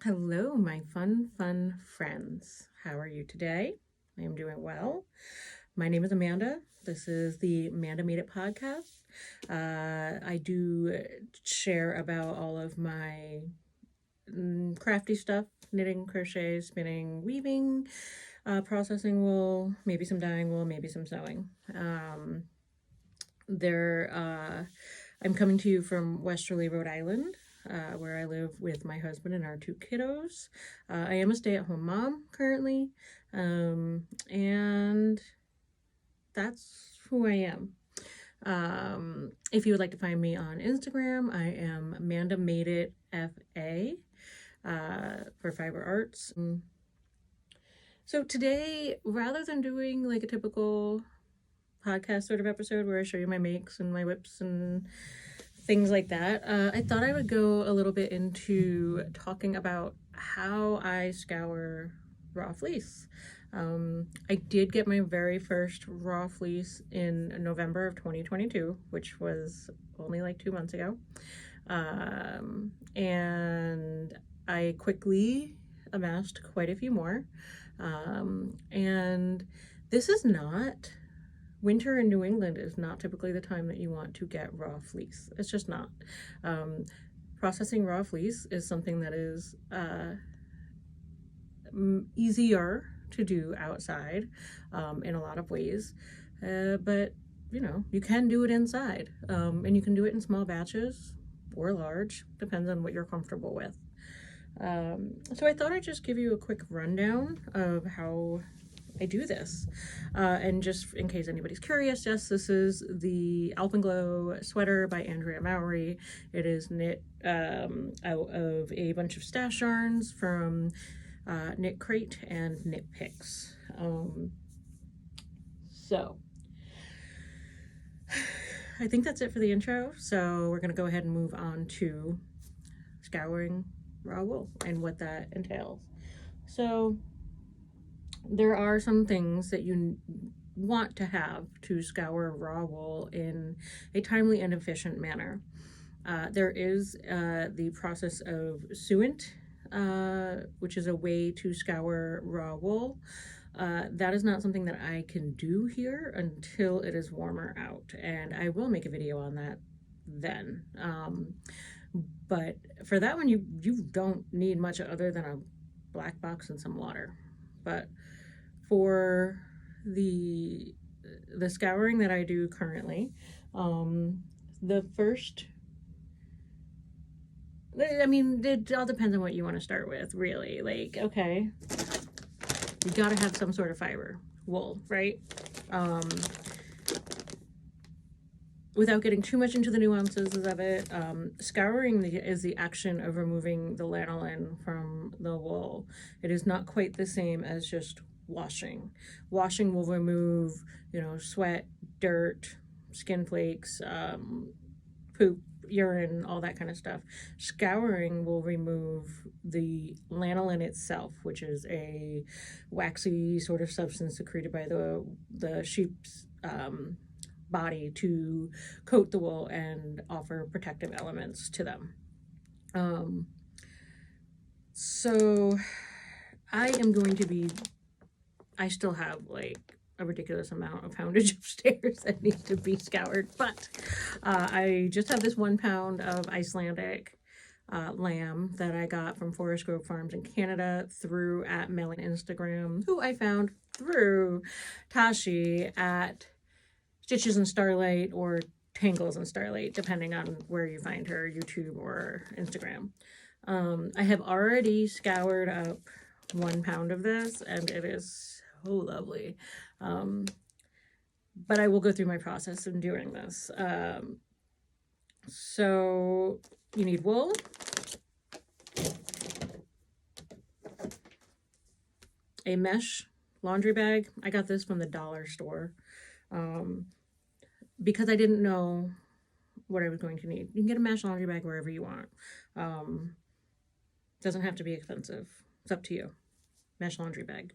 Hello, my fun friends. How are you today? I am doing well. My name is Amanda. This is the Amanda Made It podcast. I do share about all of my crafty stuff, knitting, crochet, spinning, weaving, processing wool, maybe some dyeing wool, maybe some sewing. I'm coming to you from Westerly, Rhode Island, where I live with my husband and our two kiddos. I am a stay-at-home mom currently, and that's who I am. If you would like to find me on Instagram, I am Amanda Made It FA for Fiber Arts. So today, rather than doing like a typical podcast sort of episode where I show you my makes and my whips and things like that, I thought I would go a little bit into talking about how I scour raw fleece. I did get my very first raw fleece in November of 2022, which was only like 2 months ago. And I quickly amassed quite a few more. And this is not, winter in New England is not typically the time that you want to get raw fleece. It's just not. Processing raw fleece is something that is easier to do outside in a lot of ways, but you can do it inside, and you can do it in small batches or large, depends on what you're comfortable with. So I thought I'd just give you a quick rundown of how I do this, and just in case anybody's curious, yes, this is the Alpenglow sweater by Andrea Mowry. It is knit out of a bunch of stash yarns from Knit Crate and Knit Picks. So I think that's it for the intro. So we're going to go ahead and move on to scouring raw wool and what that entails. So there are some things that you want to have to scour raw wool in a timely and efficient manner. There is the process of suint, which is a way to scour raw wool. That is not something that I can do here until it is warmer out, and I will make a video on that then. But for that one, you don't need much other than a black box and some water. But for the scouring that I do currently, the first, it all depends on what you want to start with, really. Like, okay, you got to have some sort of fiber, wool, right? Without getting too much into the nuances of it, scouring is the action of removing the lanolin from the wool. It is not quite the same as just washing. Washing will remove, sweat, dirt, skin flakes, poop, urine, all that kind of stuff. Scouring will remove the lanolin itself, which is a waxy sort of substance secreted by the sheep's body to coat the wool and offer protective elements to them. So I am going to I still have like a ridiculous amount of poundage upstairs that needs to be scoured, but I just have this 1 pound of Icelandic lamb that I got from Forest Grove Farms in Canada through at Mel on Instagram, who I found through Tashi at Stitches and Starlight or Tangles and Starlight, depending on where you find her, YouTube or Instagram. I have already scoured up 1 pound of this, and it is so lovely. But I will go through my process in doing this. So you need wool, a mesh laundry bag. I got this from the dollar store. Because I didn't know what I was going to need. You can get a mesh laundry bag wherever you want. Doesn't have to be expensive. It's up to you. Mesh laundry bag.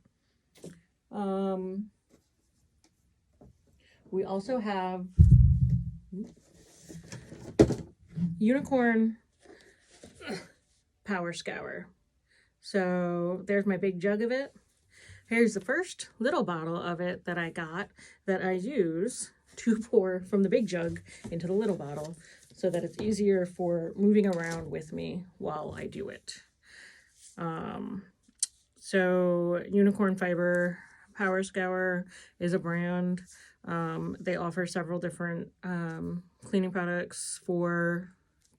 We also have Unicorn Power Scour. So there's my big jug of it. Here's the first little bottle of it that I got that I use to pour from the big jug into the little bottle so that it's easier for moving around with me while I do it. So Unicorn Fiber Power Scour is a brand. They offer several different cleaning products for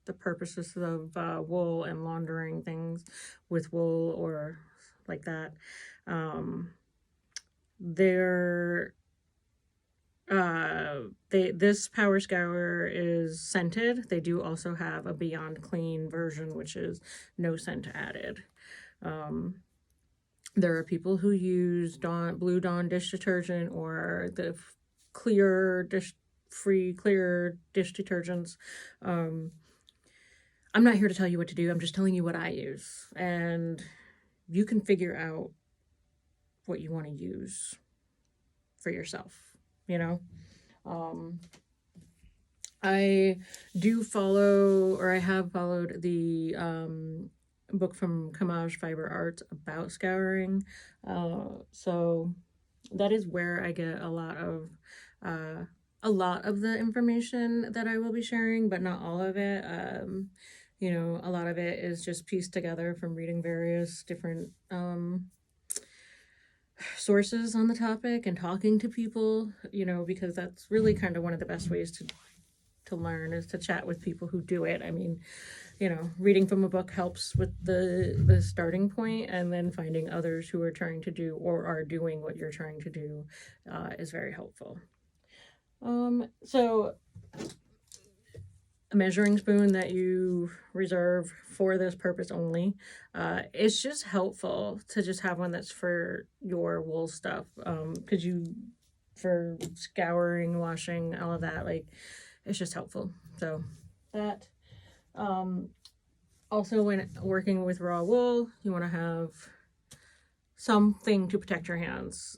the purposes of wool and laundering things with wool or like that. This Power Scour is scented. They do also have a Beyond Clean version, which is no scent added. There are people who use Blue Dawn dish detergent or the clear free clear dish detergents. I'm not here to tell you what to do. I'm just telling you what I use, and you can figure out what you want to use for yourself, you know. I do follow, or I have followed the book from Kamaj Fiber Arts about scouring. So that is where I get a lot of the information that I will be sharing, but not all of it. You know, a lot of it is just pieced together from reading various different sources on the topic and talking to people, you know, because that's really kind of one of the best ways to learn, is to chat with people who do it. I mean, you know, reading from a book helps with the starting point, and then finding others who are trying to do or are doing what you're trying to do is very helpful. So a measuring spoon that you reserve for this purpose only. It's just helpful to just have one that's for your wool stuff, because for scouring, washing, all of that, like, it's just helpful. So that, also when working with raw wool, you want to have something to protect your hands.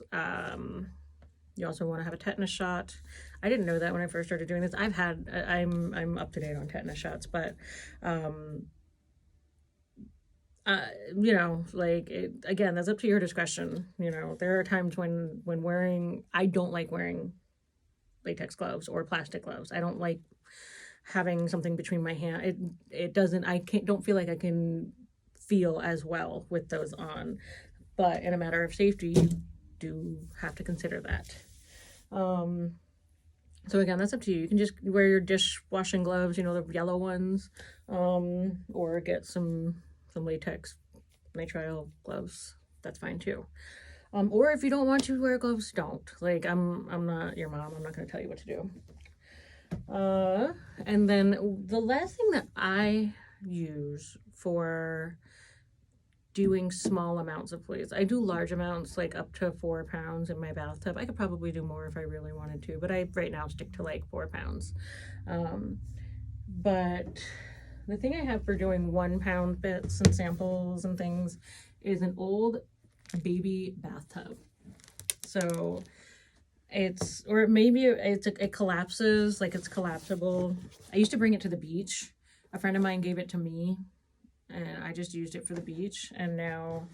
You also want to have a tetanus shot. I didn't know that when I first started doing this. I'm up to date on tetanus shots, but you know, like, again, that's up to your discretion. You know, there are times when I don't like wearing latex gloves or plastic gloves. I don't like having something between my hand. Don't feel like I can feel as well with those on. But in a matter of safety, you do have to consider that. So again, that's up to you. You can just wear your dishwashing gloves, you know, the yellow ones, or get some latex nitrile gloves. That's fine too. Or if you don't want to wear gloves, don't. Like, I'm not your mom. I'm not going to tell you what to do. And then the last thing that I use for doing small amounts of fleece, I do large amounts, like up to 4 pounds in my bathtub. I could probably do more if I really wanted to, but I right now stick to like 4 pounds. But the thing I have for doing 1 pound bits and samples and things is an old baby bathtub. So it collapses, like, it's collapsible. I used to bring it to the beach. A friend of mine gave it to me, and I just used it for the beach, and now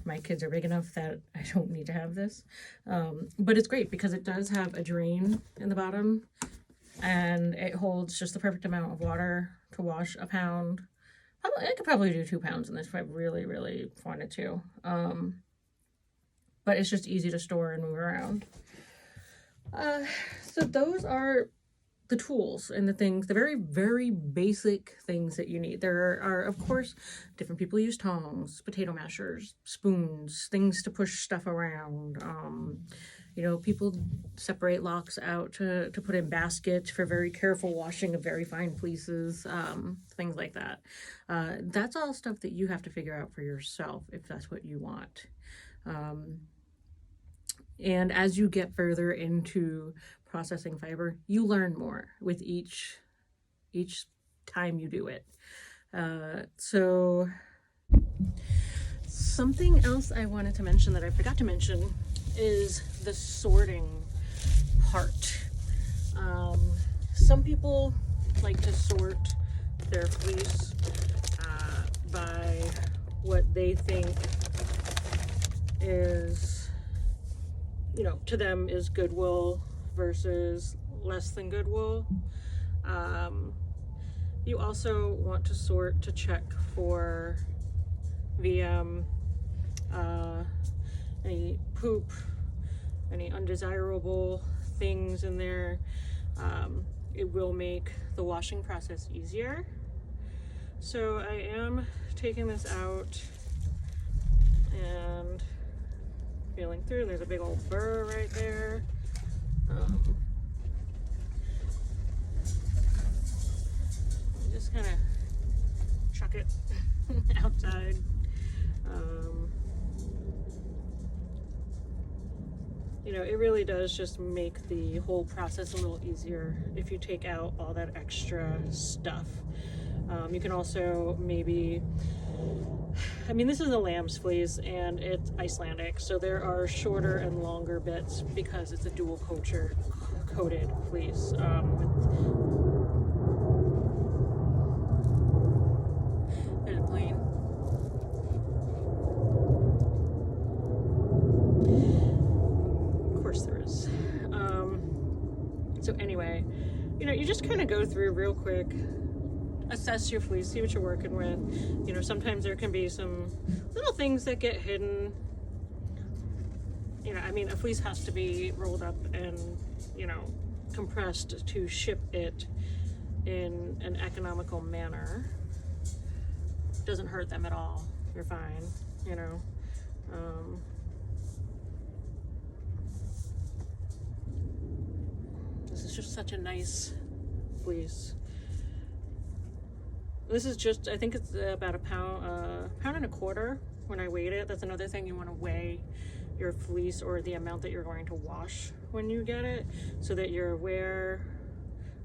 my kids are big enough that I don't need to have this. But it's great because it does have a drain in the bottom, and it holds just the perfect amount of water to wash a pound. I could probably do 2 pounds in this if I really, really wanted to. But it's just easy to store and move around. So those are the tools and the things, the very, very basic things that you need. There are, of course, different people use tongs, potato mashers, spoons, things to push stuff around. You know, people separate locks out to put in baskets for very careful washing of very fine fleeces, things like that. That's all stuff that you have to figure out for yourself if that's what you want. And as you get further into processing fiber, you learn more with each time you do it. So something else I wanted to mention that I forgot to mention is the sorting part. Some people like to sort their fleece by what they think is, you know, to them is good wool versus less than good wool. You also want to sort to check for VM, any poop, any undesirable things in there. It will make the washing process easier. So I am taking this out and feeling through. There's a big old burr right there. Just kind of chuck it outside. You know, it really does just make the whole process a little easier if you take out all that extra stuff. You can also maybe, I mean, this is a lamb's fleece and it's Icelandic, so there are shorter and longer bits because it's a dual coated fleece. There's a plane. Of course there is. So anyway, you know, you just kind of go through real quick, assess your fleece, see what you're working with. You know, sometimes there can be some little things that get hidden. You know, I mean, a fleece has to be rolled up and, you know, compressed to ship it in an economical manner. Doesn't hurt them at all. You're fine, you know. This is just such a nice fleece. This is just, I think it's about a pound and a quarter when I weighed it. That's another thing, you want to weigh your fleece or the amount that you're going to wash when you get it, so that you're aware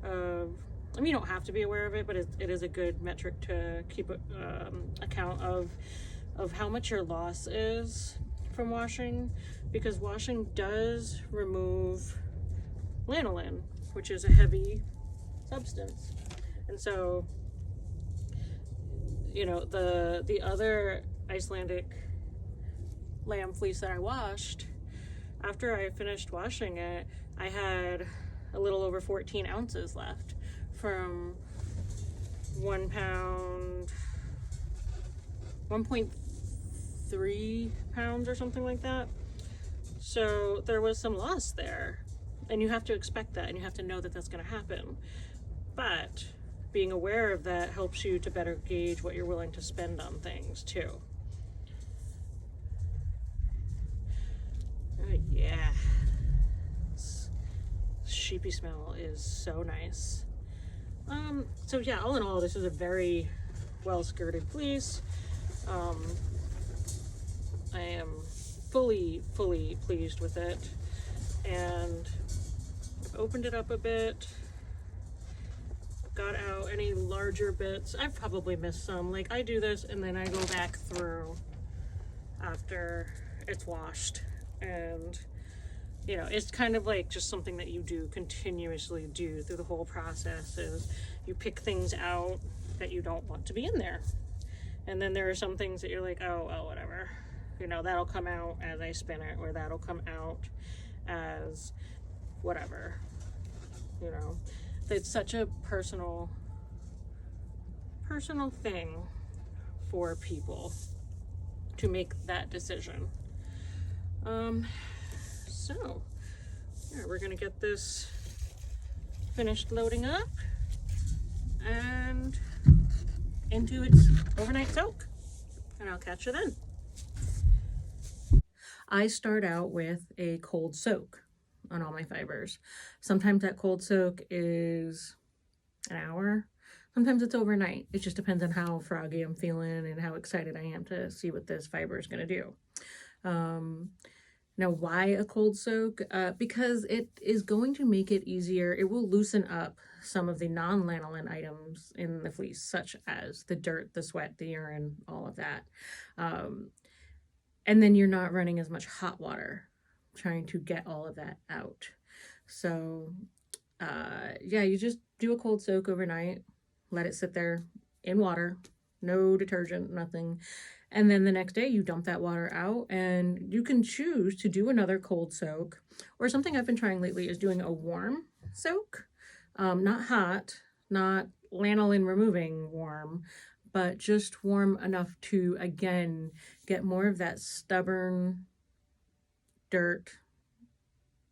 of, I mean, you don't have to be aware of it, but it is a good metric to keep account of how much your loss is from washing, because washing does remove lanolin, which is a heavy substance. And so, you know, the other Icelandic lamb fleece that I washed, after I finished washing it, I had a little over 14 ounces left from 1 pound, 1.3 pounds or something like that. So there was some loss there, and you have to expect that, and you have to know that that's going to happen. But being aware of that helps you to better gauge what you're willing to spend on things too. Yeah, this sheepy smell is so nice. So yeah, all in all, this is a very well skirted fleece. I am fully pleased with it, and I've opened it up a bit, got out any larger bits. I've probably missed some. Like, I do this and then I go back through after it's washed, and you know, it's kind of like just something that you do continuously do through the whole process. Is you pick things out that you don't want to be in there, and then there are some things that you're like, oh well, whatever, you know, that'll come out as I spin it, or that'll come out as whatever, you know. It's such a personal thing for people to make that decision. So yeah, we're gonna get this finished loading up and into its overnight soak, and I'll catch you then. I start out with a cold soak on all my fibers. Sometimes that cold soak is an hour. Sometimes it's overnight. It just depends on how froggy I'm feeling and how excited I am to see what this fiber is going to do. Now, why a cold soak? Because it is going to make it easier. It will loosen up some of the non-lanolin items in the fleece, such as the dirt, the sweat, the urine, all of that. And then you're not running as much hot water trying to get all of that out. So yeah, you just do a cold soak overnight, let it sit there in water no detergent, nothing. And then the next day you dump that water out, and you can choose to do another cold soak, or something I've been trying lately is doing a warm soak. Not hot, not lanolin removing warm, but just warm enough to, again, get more of that stubborn dirt,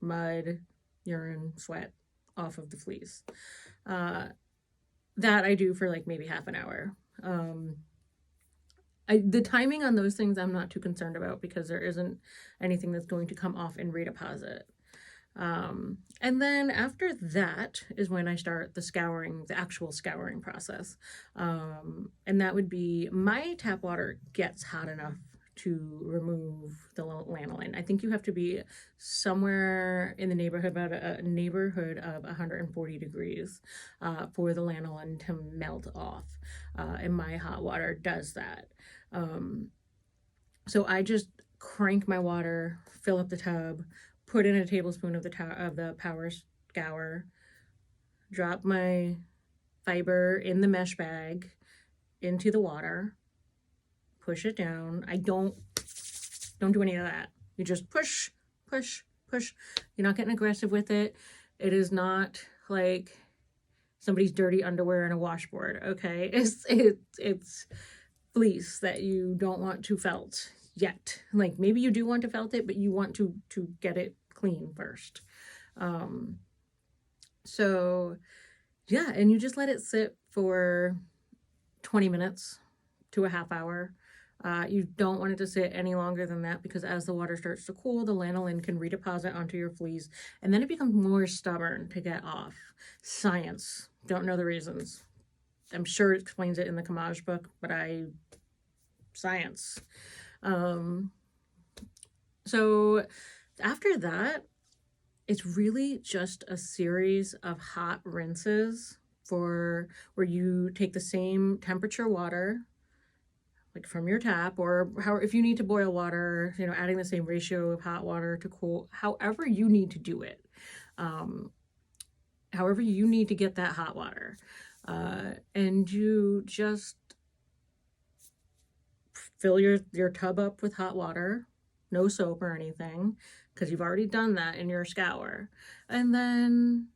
mud, urine, sweat off of the fleece. That I do for like maybe half an hour. The timing on those things I'm not too concerned about, because there isn't anything that's going to come off and redeposit. And then after that is when I start the scouring, the actual scouring process. And that would be, my tap water gets hot enough to remove the lanolin. I think you have to be somewhere in the neighborhood, about a neighborhood of 140 degrees for the lanolin to melt off. And my hot water does that. So I just crank my water, fill up the tub, put in a tablespoon of the power scour, drop my fiber in the mesh bag into the water, push it down. I don't do any of that. You just push, push, push. You're not getting aggressive with it. It is not like somebody's dirty underwear and a washboard, okay? It's fleece that you don't want to felt yet. Like, maybe you do want to felt it, but you want to get it clean first. So yeah, and you just let it sit for 20 minutes to a half hour. You don't want it to sit any longer than that, because as the water starts to cool, the lanolin can redeposit onto your fleece, and then it becomes more stubborn to get off. Science. Don't know the reasons. I'm sure it explains it in the Kamaj book, but science. So after that, it's really just a series of hot rinses where you take the same temperature water, like from your tap, or if you need to boil water, adding the same ratio of hot water to cool, however you need to do it, however you need to get that hot water, and you just fill your tub up with hot water, no soap or anything, because you've already done that in your scour. And then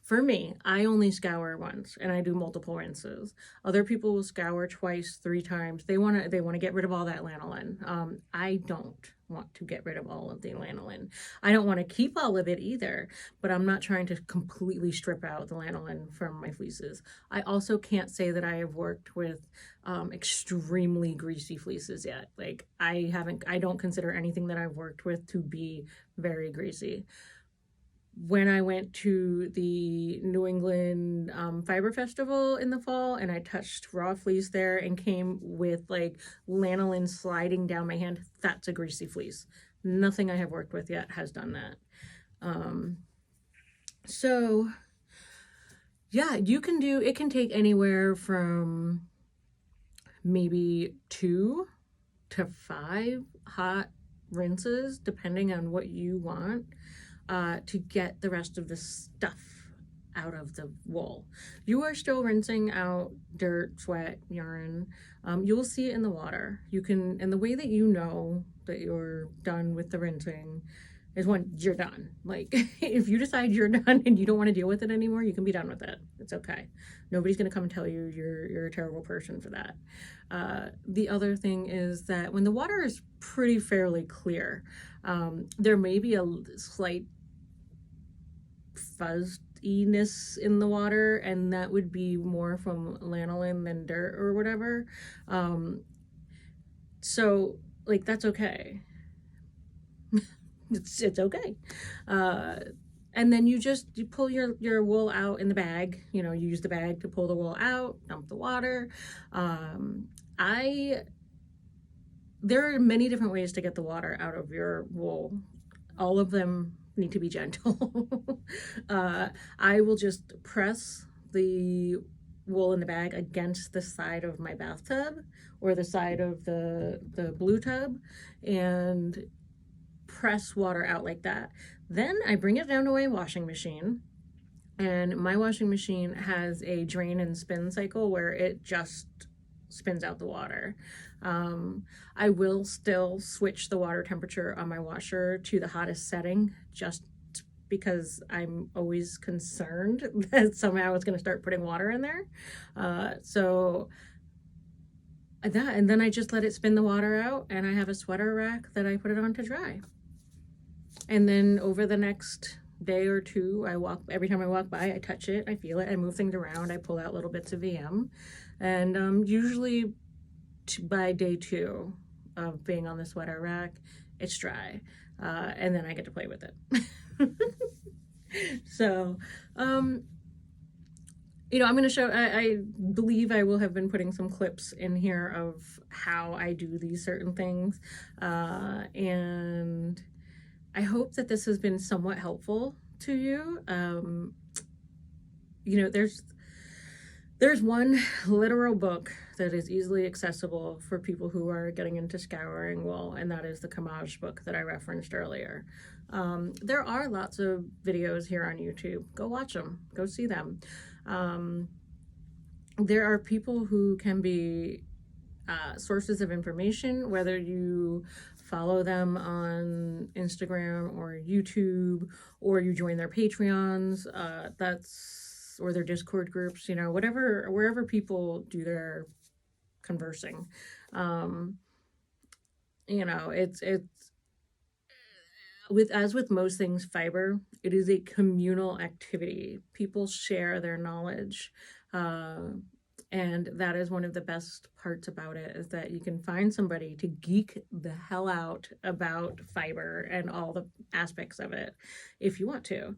for me, I only scour once, and I do multiple rinses. Other people will scour twice, 3 times. They want to get rid of all that lanolin. I don't want to get rid of all of the lanolin. I don't want to keep all of it either, but I'm not trying to completely strip out the lanolin from my fleeces. I also can't say that I have worked with extremely greasy fleeces yet. Like, I don't consider anything that I've worked with to be very greasy. When I went to the New England Fiber Festival in the fall, and I touched raw fleece there and came with like lanolin sliding down my hand, that's a greasy fleece. Nothing I have worked with yet has done that. So yeah, it can take anywhere from maybe 2 to 5 hot rinses, depending on what you want, to get the rest of the stuff out of the wool. You are still rinsing out dirt, sweat, urine. You will see it in the water. And the way that you know that you're done with the rinsing is when you're done. Like, if you decide you're done and you don't want to deal with it anymore, you can be done with it. It's okay. Nobody's going to come and tell you you're a terrible person for that. The other thing is that when the water is pretty fairly clear, there may be a slight fuzziness in the water, and that would be more from lanolin than dirt or whatever. So like, that's okay. It's okay. And then you pull your wool out in the bag. You use the bag to pull the wool out, dump the water. There are many different ways to get the water out of your wool. All of them need to be gentle. I will just press the wool in the bag against the side of my bathtub or the side of the blue tub, and press water out like that. Then I bring it down to a washing machine, and my washing machine has a drain and spin cycle where it just spins out the water. I will still switch the water temperature on my washer to the hottest setting, just because I'm always concerned that somehow it's going to start putting water in there. So that, and then I just let it spin the water out, and I have a sweater rack that I put it on to dry. And then over the next day or two, every time I walk by, I touch it, I feel it, I move things around, I pull out little bits of VM, and usually by day 2 of being on the sweater rack, it's dry, and then I get to play with it. So, you know, I'm going to show, I believe I will have been putting some clips in here of how I do these certain things, and I hope that this has been somewhat helpful to you. You know, there's one literal book that is easily accessible for people who are getting into scouring wool, and that is the Kamaj book that I referenced earlier. There are lots of videos here on YouTube. Go watch them. Go see them. There are people who can be sources of information, whether you follow them on Instagram or YouTube, or you join their Patreons, or their Discord groups, you know, wherever people do their conversing. You know, it's as with most things fiber, it is a communal activity. People share their knowledge, and that is one of the best parts about it, is that you can find somebody to geek the hell out about fiber and all the aspects of it if you want to.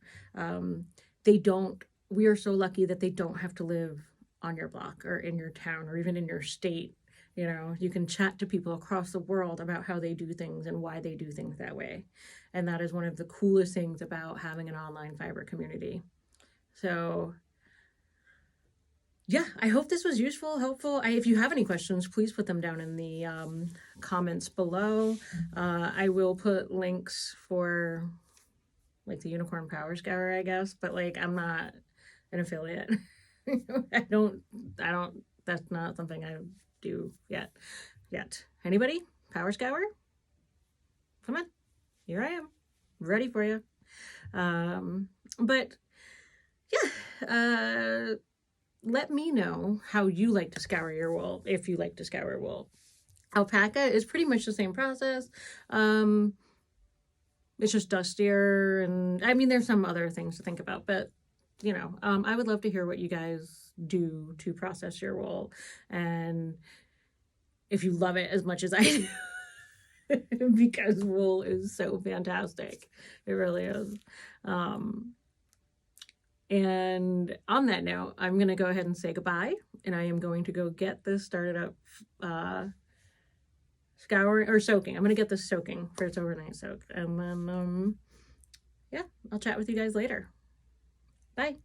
We are so lucky that they don't have to live on your block or in your town or even in your state. You know, you can chat to people across the world about how they do things and why they do things that way. And that is one of the coolest things about having an online fiber community. So yeah, I hope this was useful, helpful. If you have any questions, please put them down in the comments below. I will put links for like the Unicorn Power Scour, I guess, but like I'm not an affiliate. That's not something I do yet. Anybody? Power Scour? Come on. Here I am. Ready for you. But yeah, let me know how you like to scour your wool, if you like to scour wool. Alpaca is pretty much the same process. It's just dustier, and I mean, there's some other things to think about, but you know, I would love to hear what you guys do to process your wool, and if you love it as much as I do, because wool is so fantastic. It really is. And on that note, I'm going to go ahead and say goodbye, and I am going to go get this started up, scouring or soaking. I'm going to get this soaking for its overnight soak, and then, yeah, I'll chat with you guys later. Bye.